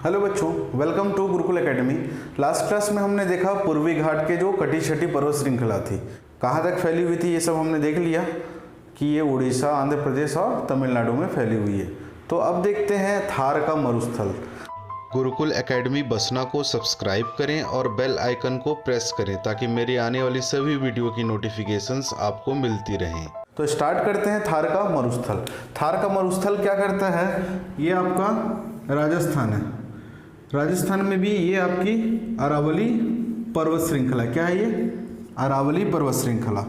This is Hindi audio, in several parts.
हेलो बच्चों, welcome to Gurukul Academy. Last class में हमने देखा पूर्वी घाट के जो कटी छठी पर्वत श्रृंखला थी, कहाँ तक फैली हुई थी, ये सब हमने देख लिया कि ये उड़ीसा, आंध्र प्रदेश और तमिलनाडु में फैली हुई है। तो अब देखते हैं थार का मरुस्थल। गुरुकुल एकेडमी बसना को सब्सक्राइब करें और बेल आइकन को प्रेस करें ताकि मेरी आने वाली सभी वीडियो की नोटिफिकेशंस आपको मिलती रहें। तो स्टार्ट करते हैं थार का मरुस्थल। थार का मरुस्थल क्या करता है, ये आपका राजस्थान है। राजस्थान में भी ये आपकी अरावली पर्वत श्रृंखला, क्या है ये, अरावली पर्वत श्रृंखला।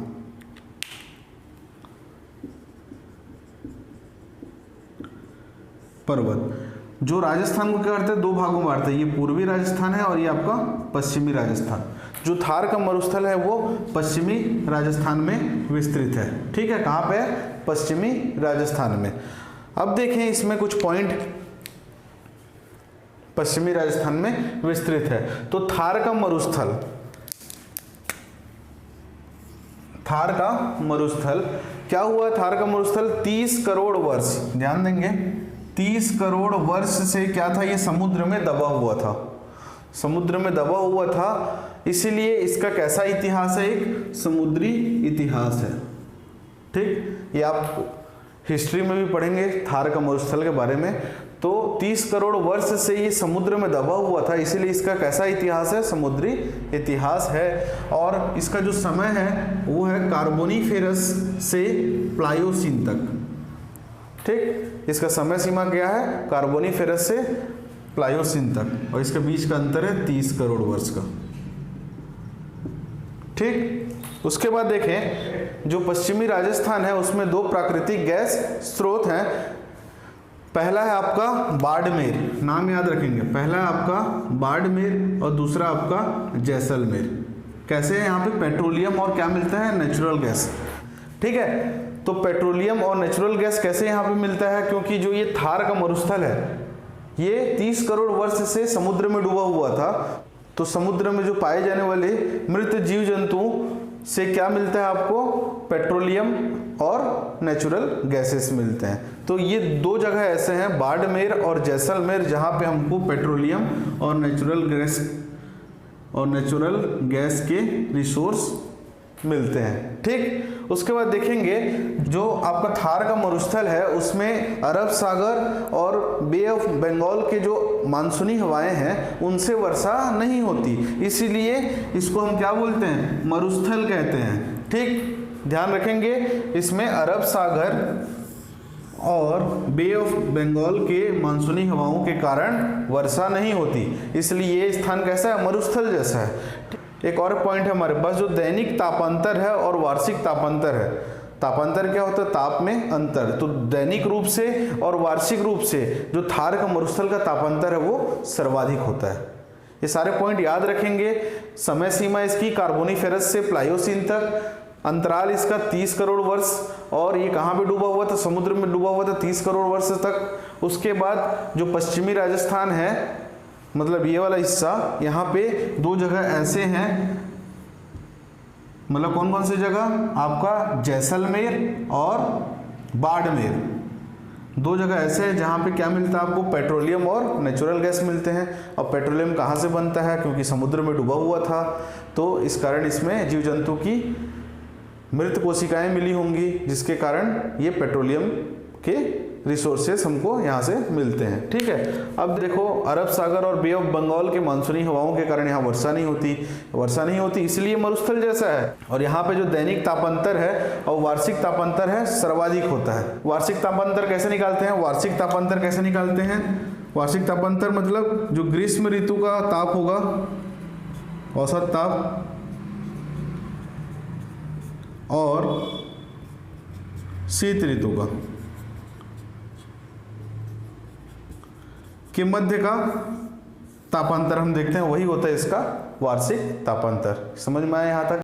पर्वत जो राजस्थान को क्या करते हैं, दो भागों में बांटते हैं, ये पूर्वी राजस्थान है और ये आपका पश्चिमी राजस्थान। जो थार का मरुस्थल है वो पश्चिमी राजस्थान में विस्तृत है। ठीक है, कहाँ पे है, पश्चिमी राजस्थान में। अब देखें इसमें कुछ पॉइंट पश्चिमी राजस्थान में विस्तृत है। तो थार का मरुस्थल, थार का मरुस्थल क्या हुआ, थार का मरुस्थल 30 करोड़ वर्ष, ध्यान देंगे 30 करोड़ वर्ष से क्या था, ये समुद्र में दबा हुआ था, समुद्र में दबा हुआ था। इसीलिए इसका कैसा इतिहास है, एक समुद्री इतिहास है। ठीक, ये आप हिस्ट्री में भी पढ़ेंगे थार का मरुस्थल के बारे में। तो 30 करोड़ वर्ष से ये समुद्र में दबा हुआ था, इसीलिए इसका कैसा इतिहास है, समुद्री इतिहास है। और इसका जो समय है वो है कार्बोनीफेरस से प्लायोसीन तक। ठीक, इसका समय सीमा क्या है, कार्बोनीफेरस से प्लायोसीन तक, और इसके बीच का अंतर है 30 करोड़ वर्ष का। ठीक, उसके बाद देखें जो पश्चिमी राजस्थान है उसमें दो प्राकृतिक गैस स्रोत हैं। पहला है आपका बाड़मेर, नाम याद रखेंगे, पहला है आपका बाड़मेर और दूसरा आपका जैसलमेर। कैसे है, यहाँ पे पेट्रोलियम और क्या मिलता है, नेचुरल गैस। ठीक है, तो पेट्रोलियम और नेचुरल गैस कैसे यहाँ पे मिलता है, क्योंकि जो ये थार का मरुस्थल है ये 30 करोड़ वर्ष से समुद्र में डूबा हुआ था। तो समुद्र में जो पाए जाने वाले मृत जीव जंतुओं से क्या मिलता है आपको, पेट्रोलियम और नेचुरल गैसेस मिलते हैं। तो ये दो जगह ऐसे हैं, बाड़मेर और जैसलमेर, जहाँ पे हमको पेट्रोलियम और नेचुरल गैस के रिसोर्स मिलते हैं। ठीक, उसके बाद देखेंगे जो आपका थार का मरुस्थल है उसमें अरब सागर और बे ऑफ बंगाल के जो मानसूनी हवाएं हैं उनसे वर्षा नहीं होती, इसीलिए इसको हम क्या बोलते हैं, मरुस्थल कहते हैं। ठीक, ध्यान रखेंगे इसमें अरब सागर और बे ऑफ बंगाल के मानसूनी हवाओं के कारण वर्षा नहीं होती, इसलिए ये स्थान कैसा है, मरुस्थल जैसा है। एक और पॉइंट है हमारे पास, जो दैनिक तापांतर है और वार्षिक तापांतर है। तापांतर क्या होता है, ताप में अंतर। तो दैनिक रूप से और वार्षिक रूप से जो थार का मरुस्थल का तापांतर है वो सर्वाधिक होता है। ये सारे पॉइंट याद रखेंगे। समय सीमा इसकी कार्बोनीफेरस से प्लायोसीन तक, अंतराल इसका 30 करोड़ वर्ष, और ये कहाँ पे डूबा हुआ था, समुद्र में डूबा हुआ था 30 करोड़ वर्ष तक। उसके बाद जो पश्चिमी राजस्थान है, मतलब ये वाला हिस्सा, यहाँ पे दो जगह ऐसे हैं, मतलब कौन कौन सी जगह, आपका जैसलमेर और बाड़मेर, दो जगह ऐसे हैं जहाँ पे क्या मिलता है आपको, पेट्रोलियम और नेचुरल गैस मिलते हैं। और पेट्रोलियम कहाँ से बनता है, क्योंकि समुद्र में डूबा हुआ था, तो इस कारण इसमें जीव जंतु की मृत कोशिकाएं मिली होंगी, जिसके कारण ये पेट्रोलियम के रिसोर्सेस हमको यहाँ से मिलते हैं। ठीक है, अब देखो अरब सागर और बे ऑफ बंगाल के मानसूनी हवाओं के कारण यहाँ वर्षा नहीं होती, इसलिए मरुस्थल जैसा है। और यहाँ पे जो दैनिक तापांतर है और वार्षिक तापांतर है सर्वाधिक होता है। वार्षिक तापांतर कैसे निकालते हैं, वार्षिक तापांतर मतलब जो ग्रीष्म ऋतु का ताप होगा, औसत ताप, और शीत ऋतु का के मध्य का तापांतर हम देखते हैं, वही होता है इसका वार्षिक तापांतर। समझ में आया यहाँ तक।